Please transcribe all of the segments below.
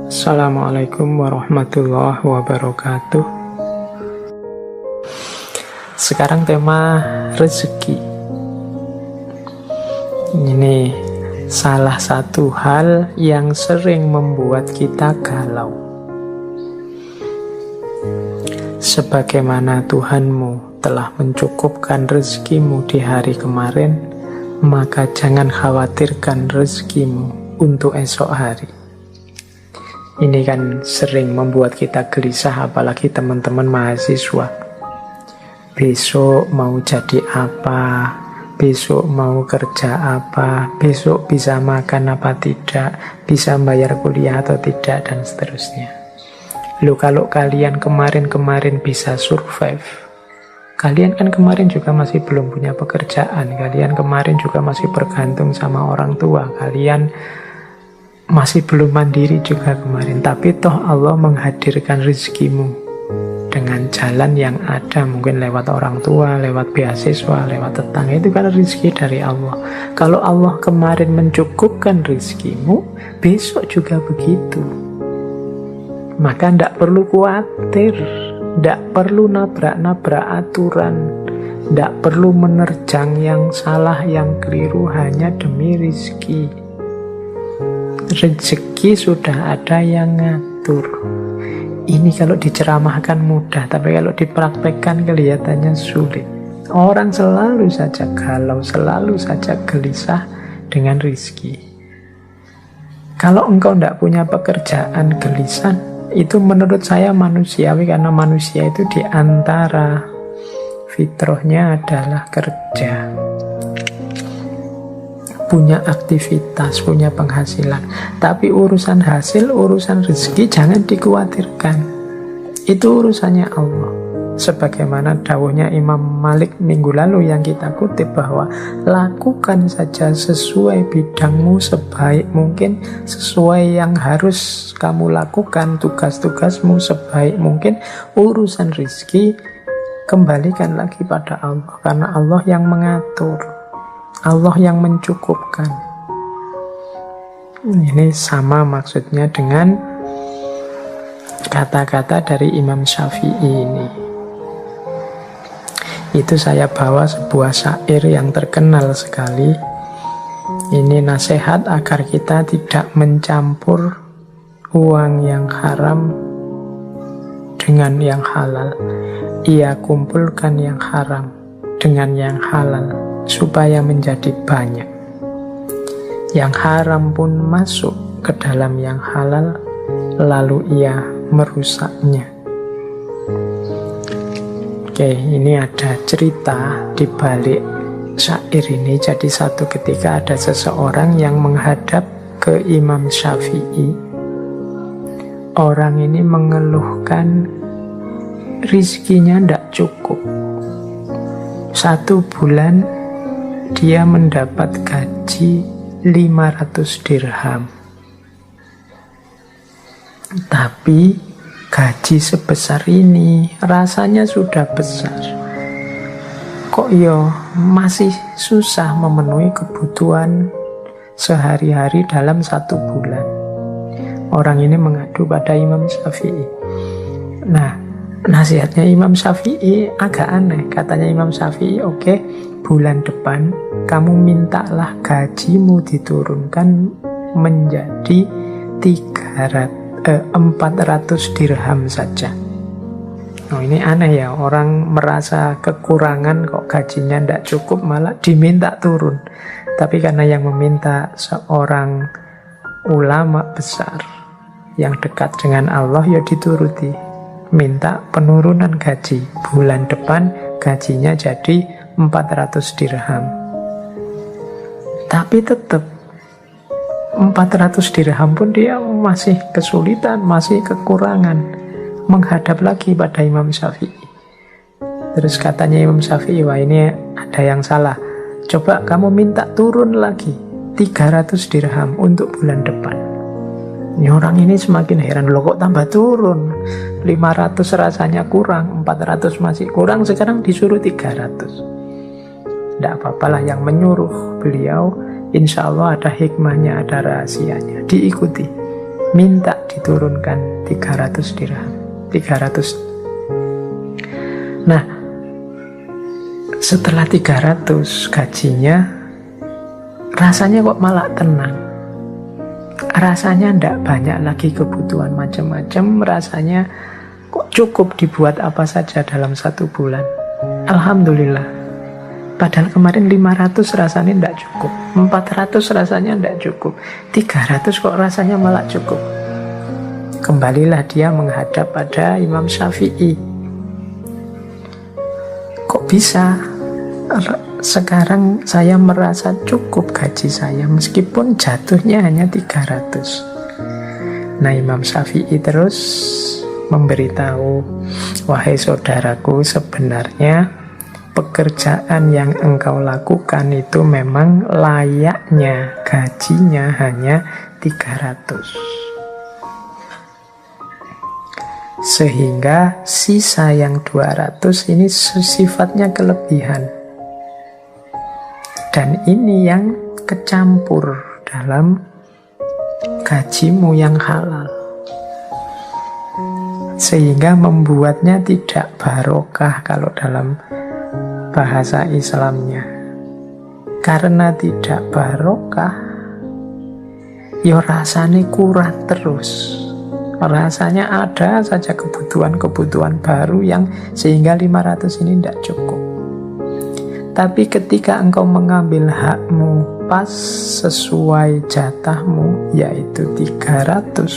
Assalamualaikum warahmatullahi wabarakatuh. Sekarang tema rezeki. Ini salah satu hal yang sering membuat kita galau. Sebagaimana Tuhanmu telah mencukupkan rezekimu di hari kemarin, maka jangan khawatirkan rezekimu untuk esok hari. Ini kan sering membuat kita gelisah, apalagi teman-teman mahasiswa. Besok mau jadi apa? Besok mau kerja apa? Besok bisa makan apa tidak? Bisa bayar kuliah atau tidak? Dan seterusnya. Loh, kalau kalian kemarin-kemarin bisa survive, kalian kan kemarin juga masih belum punya pekerjaan, kalian kemarin juga masih bergantung sama orang tua, kalian masih belum mandiri juga kemarin, tapi toh Allah menghadirkan rezekimu dengan jalan yang ada, mungkin lewat orang tua, lewat beasiswa, lewat tetangga, itu kan rezeki dari Allah. Kalau Allah kemarin mencukupkan rezekimu, besok juga begitu. Maka tidak perlu khawatir, tidak perlu nabrak-nabrak aturan, tidak perlu menerjang yang salah, yang keliru hanya demi rezeki. Rezeki sudah ada yang ngatur. Ini kalau diceramahkan mudah, tapi kalau dipraktekkan kelihatannya sulit. Orang selalu saja galau, selalu saja gelisah dengan rezeki. Kalau engkau tidak punya pekerjaan, gelisah, itu menurut saya manusiawi, karena manusia itu diantara fitrahnya adalah kerja, punya aktivitas, punya penghasilan. Tapi urusan hasil, urusan rezeki jangan dikhawatirkan. Itu urusannya Allah. Sebagaimana dawuhnya Imam Malik minggu lalu yang kita kutip, bahwa lakukan saja sesuai bidangmu sebaik mungkin, sesuai yang harus kamu lakukan, tugas-tugasmu sebaik mungkin. Urusan rezeki kembalikan lagi pada Allah, karena Allah yang mengatur, Allah yang mencukupkan. Ini sama maksudnya dengan kata-kata dari Imam Syafi'i ini. Itu saya bawa sebuah syair yang terkenal sekali. Ini nasihat agar kita tidak mencampur uang yang haram dengan yang halal. Ia kumpulkan yang haram dengan yang halal, supaya menjadi banyak. Yang haram pun masuk ke dalam yang halal, lalu ia merusaknya. Oke, ini ada cerita di balik syair ini. Jadi satu ketika ada seseorang yang menghadap ke Imam Syafi'i. Orang ini mengeluhkan rizkinya tidak cukup. 1 bulan dia mendapat gaji 500 dirham. Tapi gaji sebesar ini rasanya sudah besar. Kok ya masih susah memenuhi kebutuhan sehari-hari dalam 1 bulan. Orang ini mengadu pada Imam Syafi'i. Nah, nasihatnya Imam Syafi'i agak aneh. Katanya Imam Syafi'i, oke, bulan depan kamu mintalah gajimu diturunkan menjadi 400 dirham saja. Oh, ini aneh ya, orang merasa kekurangan kok gajinya tidak cukup malah diminta turun. Tapi karena yang meminta seorang ulama besar yang dekat dengan Allah, ya dituruti. Minta penurunan gaji, bulan depan gajinya jadi 400 dirham. Tapi tetap 400 dirham pun dia masih kesulitan, masih kekurangan. Menghadap lagi pada Imam Syafi'i. Terus katanya Imam Syafi'i, wah ini ada yang salah. Coba kamu minta turun lagi 300 dirham untuk bulan depan. Ini orang ini semakin heran, loh kok tambah turun? 500 rasanya kurang, 400 masih kurang, sekarang disuruh 300. Tidak apa-apalah, yang menyuruh beliau insya Allah ada hikmahnya, ada rahasianya. Diikuti, minta diturunkan 300 dirham. 300. Nah, setelah 300 gajinya, rasanya kok malah tenang. Rasanya ndak banyak lagi kebutuhan macam-macam. Rasanya kok cukup dibuat apa saja dalam 1 bulan. Alhamdulillah. Padahal kemarin 500 rasanya ndak cukup, 400 rasanya ndak cukup, 300 kok rasanya malah cukup. Kembalilah dia menghadap pada Imam Syafi'i. Kok bisa sekarang saya merasa cukup gaji saya meskipun jatuhnya hanya 300? Nah, Imam Syafi'i terus memberitahu, wahai saudaraku, sebenarnya pekerjaan yang engkau lakukan itu memang layaknya gajinya hanya 300. Sehingga sisa yang 200 ini sifatnya kelebihan. Dan ini yang kecampur dalam gajimu yang halal. Sehingga membuatnya tidak barokah kalau dalam bahasa Islamnya. Karena tidak barokah, ya rasanya kurang terus. Rasanya ada saja kebutuhan-kebutuhan baru yang sehingga 500 ini tidak cukup. Tapi ketika engkau mengambil hakmu pas sesuai jatahmu, yaitu 300,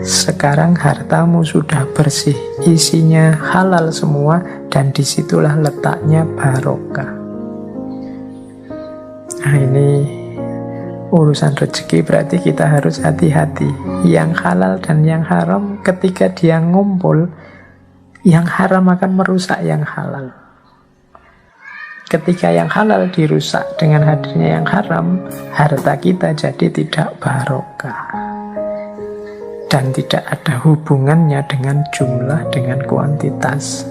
sekarang hartamu sudah bersih, isinya halal semua, dan disitulah letaknya barokah. Nah, ini urusan rezeki, berarti kita harus hati-hati. Yang halal dan yang haram, ketika dia ngumpul, yang haram akan merusak yang halal. Ketika yang halal dirusak dengan hadirnya yang haram, harta kita jadi tidak barokah. Dan tidak ada hubungannya dengan jumlah, dengan kuantitas.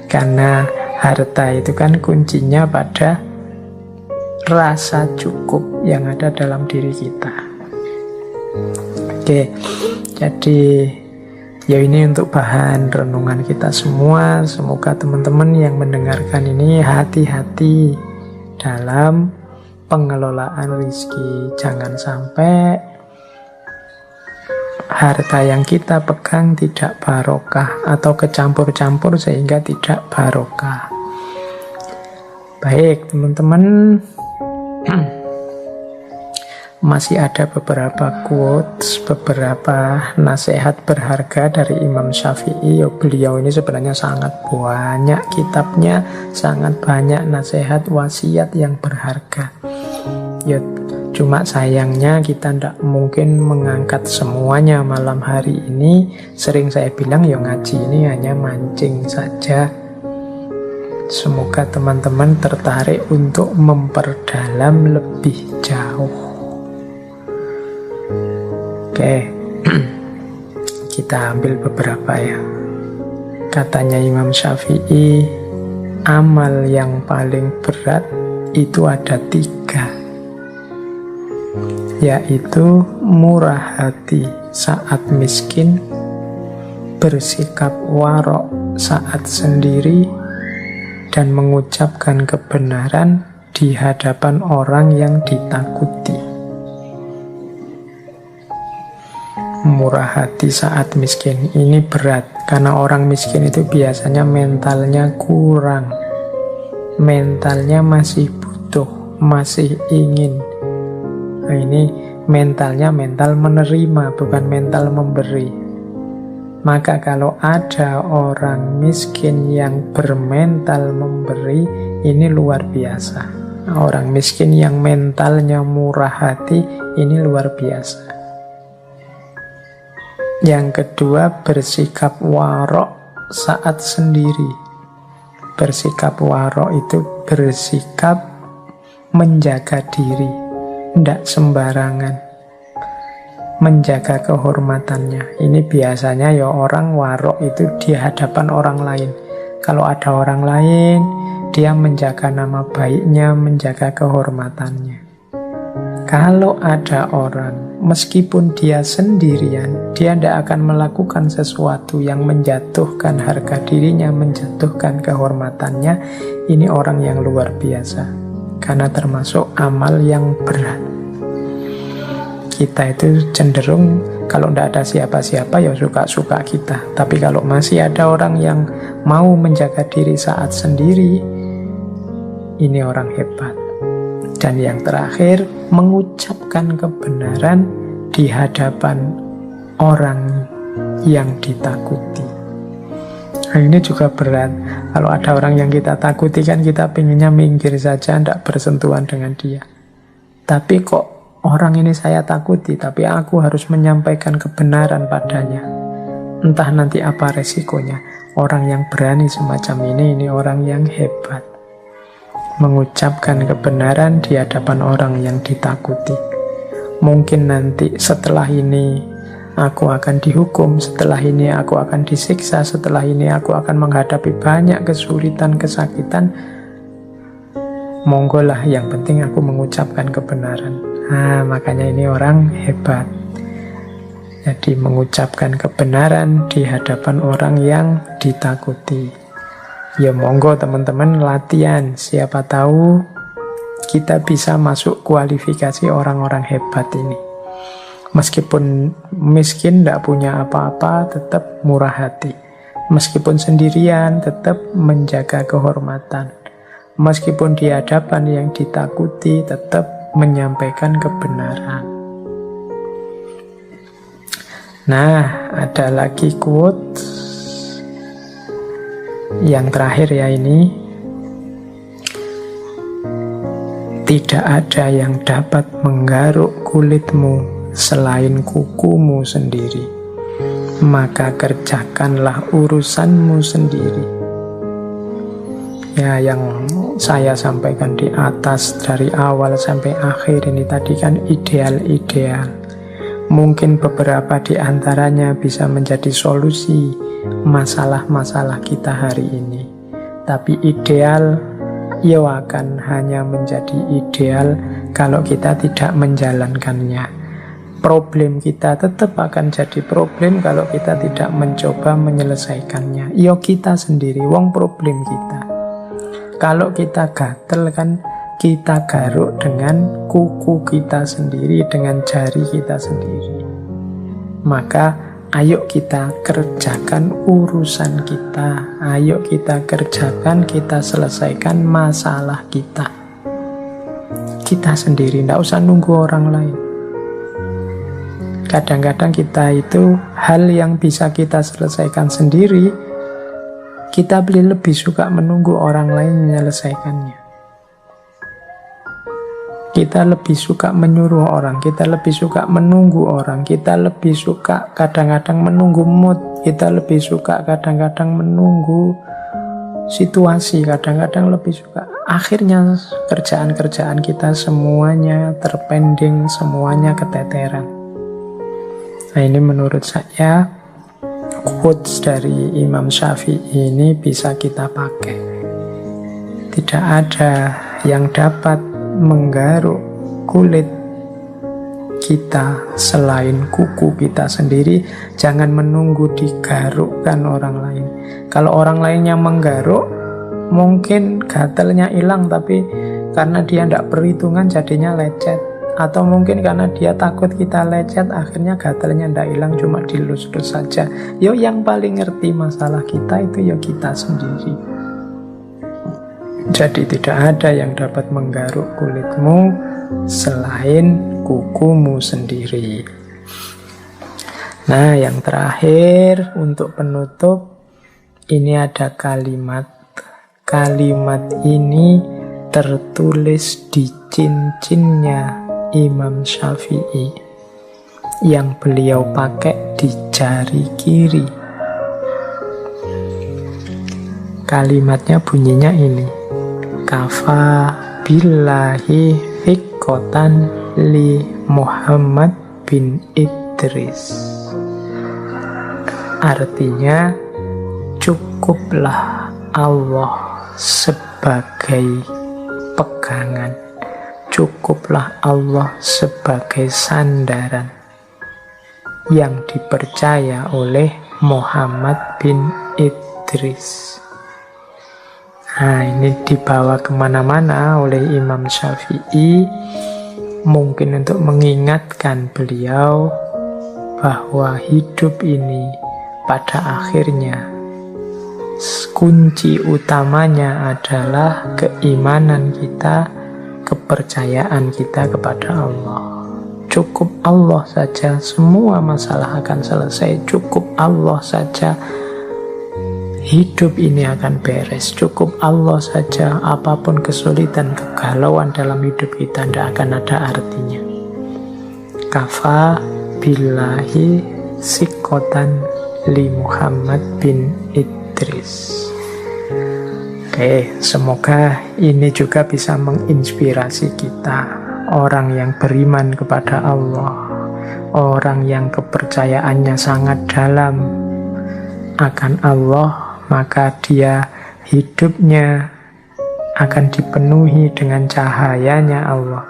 Karena harta itu kan kuncinya pada rasa cukup yang ada dalam diri kita. Oke, jadi ya ini untuk bahan renungan kita semua. Semoga teman-teman yang mendengarkan ini hati-hati dalam pengelolaan rezeki. Jangan sampai harta yang kita pegang tidak barokah atau kecampur-campur sehingga tidak barokah. Baik teman-teman, masih ada beberapa quotes, beberapa nasihat berharga dari Imam Syafi'i. Beliau ini sebenarnya sangat banyak kitabnya, sangat banyak nasihat wasiat yang berharga. Cuma sayangnya kita tidak mungkin mengangkat semuanya malam hari ini. Sering saya bilang ngaji ini hanya mancing saja. Semoga teman-teman tertarik untuk memperdalam lebih jauh. Oke, kita ambil beberapa ya. Katanya Imam Syafi'i, amal yang paling berat itu ada 3, yaitu murah hati saat miskin, bersikap warok saat sendiri, dan mengucapkan kebenaran di hadapan orang yang ditakuti. Murah hati saat miskin ini berat, karena orang miskin itu biasanya mentalnya kurang, mentalnya masih butuh, masih ingin. Nah, ini mentalnya mental menerima, bukan mental memberi. Maka kalau ada orang miskin yang bermental memberi, ini luar biasa. Orang miskin yang mentalnya murah hati, ini luar biasa. Yang kedua, bersikap warok saat sendiri. Bersikap warok itu bersikap menjaga diri, tidak sembarangan, menjaga kehormatannya. Ini biasanya orang warok itu di hadapan orang lain. Kalau ada orang lain, dia menjaga nama baiknya, menjaga kehormatannya. Kalau ada orang, meskipun dia sendirian, dia tidak akan melakukan sesuatu yang menjatuhkan harga dirinya, menjatuhkan kehormatannya. Ini orang yang luar biasa, karena termasuk amal yang berat. Kita itu cenderung kalau tidak ada siapa-siapa ya suka-suka kita. Tapi kalau masih ada orang yang mau menjaga diri saat sendiri, ini orang hebat. Dan yang terakhir, mengucapkan kebenaran di hadapan orang yang ditakuti. Nah, ini juga berat. Kalau ada orang yang kita takuti kan kita pinginnya minggir saja, tidak bersentuhan dengan dia. Tapi kok orang ini saya takuti, tapi aku harus menyampaikan kebenaran padanya. Entah nanti apa resikonya. Orang yang berani semacam ini orang yang hebat. Mengucapkan kebenaran di hadapan orang yang ditakuti. Mungkin nanti setelah ini aku akan dihukum, setelah ini aku akan disiksa, setelah ini aku akan menghadapi banyak kesulitan, kesakitan. Monggolah, yang penting aku mengucapkan kebenaran. Makanya ini orang hebat. Jadi mengucapkan kebenaran di hadapan orang yang ditakuti. Ya monggo teman-teman latihan, siapa tahu kita bisa masuk kualifikasi orang-orang hebat ini. Meskipun miskin, tidak punya apa-apa, tetap murah hati. Meskipun sendirian, tetap menjaga kehormatan. Meskipun di hadapan yang ditakuti, tetap menyampaikan kebenaran. Nah, ada lagi quote yang terakhir ya ini. Tidak ada yang dapat menggaruk kulitmu selain kukumu sendiri. Maka kerjakanlah urusanmu sendiri. Ya, yang saya sampaikan di atas dari awal sampai akhir ini tadi kan ideal-ideal. Mungkin beberapa di antaranya bisa menjadi solusi masalah-masalah kita hari ini. Tapi ideal ya akan hanya menjadi ideal kalau kita tidak menjalankannya. Problem kita tetap akan jadi problem kalau kita tidak mencoba menyelesaikannya. Ya kita sendiri, wong problem kita. Kalau kita gatel kan kita garuk dengan kuku kita sendiri, dengan jari kita sendiri. Maka ayo kita kerjakan urusan kita. Ayo kita kerjakan, kita selesaikan masalah kita. Kita sendiri, tidak usah nunggu orang lain. Kadang-kadang kita itu hal yang bisa kita selesaikan sendiri, kita lebih suka menunggu orang lain menyelesaikannya. Kita lebih suka menyuruh orang, kita lebih suka menunggu orang, kita lebih suka kadang-kadang menunggu mood, kita lebih suka kadang-kadang menunggu situasi, kadang-kadang lebih suka. Akhirnya kerjaan-kerjaan kita semuanya terpending, semuanya keteteran. Nah, ini menurut saya quotes dari Imam Syafi'i ini bisa kita pakai. Tidak ada yang dapat menggaruk kulit kita selain kuku kita sendiri. Jangan menunggu digarukkan orang lain. Kalau orang lain yang menggaruk, mungkin gatalnya hilang, tapi karena dia tidak perhitungan jadinya lecet. Atau mungkin karena dia takut kita lecet, akhirnya gatalnya tidak hilang, cuma dilus-lus saja. Yo, yang paling ngerti masalah kita itu ya kita sendiri. Jadi tidak ada yang dapat menggaruk kulitmu selain kukumu sendiri. Nah, yang terakhir untuk penutup, ini ada kalimat. Kalimat ini tertulis di cincinnya Imam Syafi'i yang beliau pakai di jari kiri. Kalimatnya bunyinya ini: kafa billahi hikotan li Muhammad bin Idris. Artinya, cukuplah Allah sebagai pegangan cukuplah Allah sebagai sandaran yang dipercaya oleh Muhammad bin Idris. Nah, ini dibawa kemana-mana oleh Imam Syafi'i, mungkin untuk mengingatkan beliau bahwa hidup ini pada akhirnya kunci utamanya adalah keimanan kita, kepercayaan kita kepada Allah. Cukup Allah saja, semua masalah akan selesai. Cukup Allah saja, hidup ini akan beres. Cukup Allah saja, apapun kesulitan, kegalauan dalam hidup kita tidak akan ada artinya. Kafa billahi sikotan li Muhammad bin Idris. Oke, semoga ini juga bisa menginspirasi kita, orang yang beriman kepada Allah, orang yang kepercayaannya sangat dalam akan Allah, maka dia hidupnya akan dipenuhi dengan cahayanya Allah.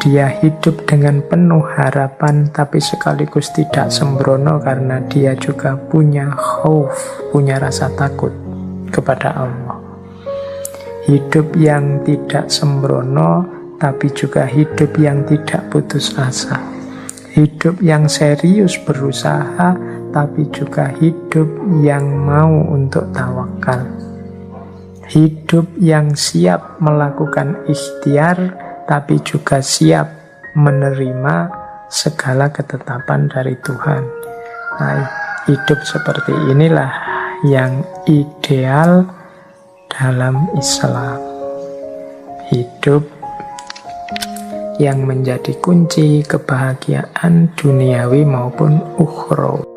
Dia hidup dengan penuh harapan, tapi sekaligus tidak sembrono karena dia juga punya khauf, punya rasa takut kepada Allah. Hidup yang tidak sembrono, tapi juga hidup yang tidak putus asa. Hidup yang serius berusaha, tapi juga hidup yang mau untuk tawakal. Hidup yang siap melakukan ikhtiar, tapi juga siap menerima segala ketetapan dari Tuhan. Nah, hidup seperti inilah yang ideal dalam Islam. Hidup yang menjadi kunci kebahagiaan duniawi maupun ukhrawi.